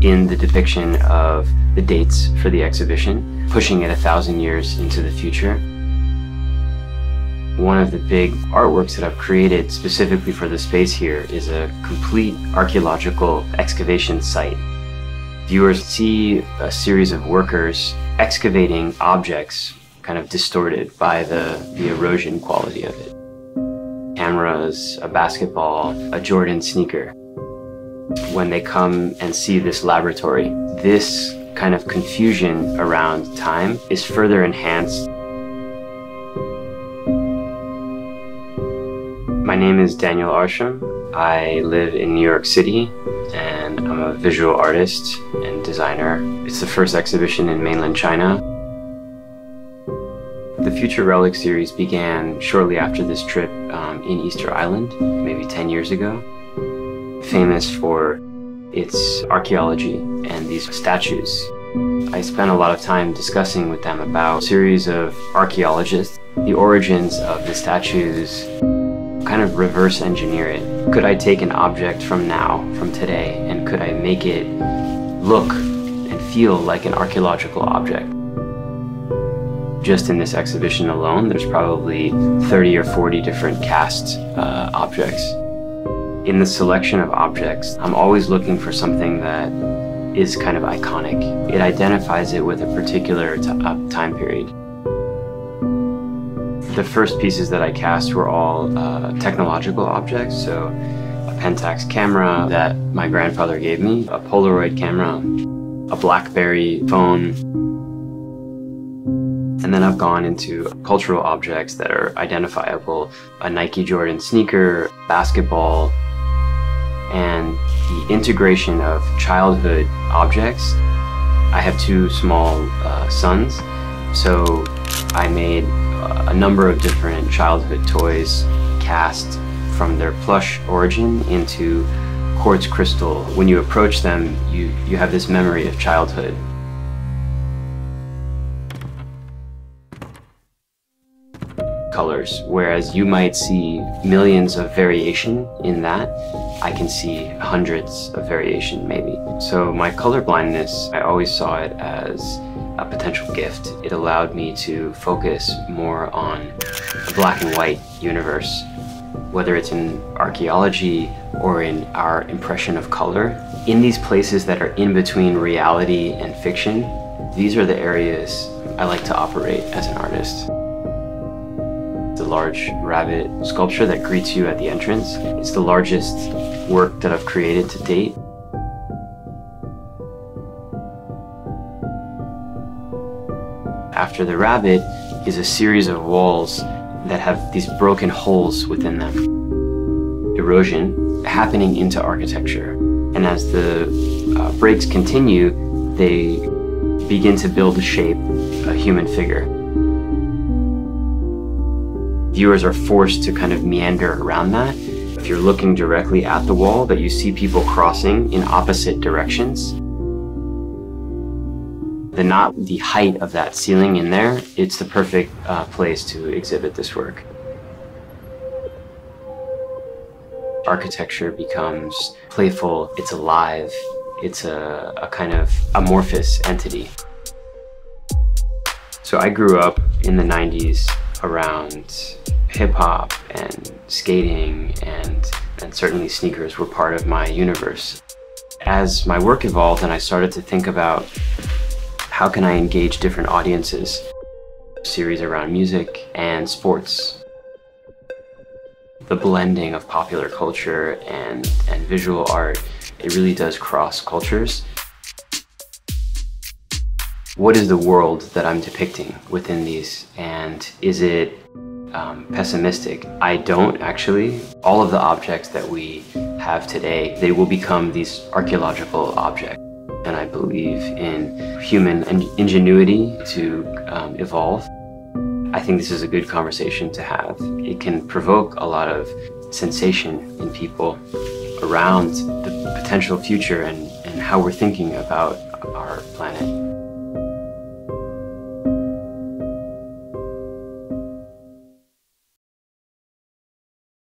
in the depiction of the dates for the exhibition, pushing it 1,000 years into the future. One of the big artworks that I've created specifically for the space here is a complete archaeological excavation site. Viewers see a series of workers excavating objects kind of distorted by the erosion quality of it. Cameras, a basketball, a Jordan sneaker. When they come and see this laboratory, this kind of confusion around time is further enhanced. My name is Daniel Arsham. I live in New York City, and I'm a visual artist and designer. It's the first exhibition in mainland China. The Future Relic series began shortly after this trip in Easter Island, maybe 10 years ago. Famous for its archaeology and these statues. I spent a lot of time discussing with them about a series of archaeologists, the origins of the statues, kind of reverse engineer it. Could I take an object from now, from today, and could I make it look and feel like an archaeological object? Just in this exhibition alone, there's probably 30 or 40 different cast objects. In the selection of objects, I'm always looking for something that is kind of iconic. It identifies it with a particular time period. The first pieces that I cast were all technological objects, so a Pentax camera that my grandfather gave me, a Polaroid camera, a BlackBerry phone, and then I've gone into cultural objects that are identifiable, a Nike Jordan sneaker, basketball, and the integration of childhood objects. I have two small sons, so I made a number of different childhood toys cast from their plush origin into quartz crystal. When you approach them, you have this memory of childhood. Colors, whereas you might see millions of variation in that, I can see hundreds of variation maybe. So my color blindness, I always saw it as a potential gift. It allowed me to focus more on a black and white universe, whether it's in archaeology or in our impression of color. In these places that are in between reality and fiction, these are the areas I like to operate as an artist. The large rabbit sculpture that greets you at the entrance. It's the largest work that I've created to date. After the rabbit is a series of walls that have these broken holes within them. Erosion happening into architecture. And as the breaks continue, they begin to build a shape, a human figure. Viewers are forced to kind of meander around that. If you're looking directly at the wall, but you see people crossing in opposite directions, not the height of that ceiling in there, it's the perfect place to exhibit this work. Architecture becomes playful, it's alive, it's a kind of amorphous entity. So I grew up in the 90s around hip-hop and skating, and certainly sneakers were part of my universe. As my work evolved and I started to think about how can I engage different audiences, a series around music and sports. The blending of popular culture and visual art, it really does cross cultures. What is the world that I'm depicting within these, and is it pessimistic? I don't actually. All of the objects that we have today, they will become these archaeological objects. And I believe in human ingenuity to evolve. I think this is a good conversation to have. It can provoke a lot of sensation in people around the potential future and how we're thinking about our planet.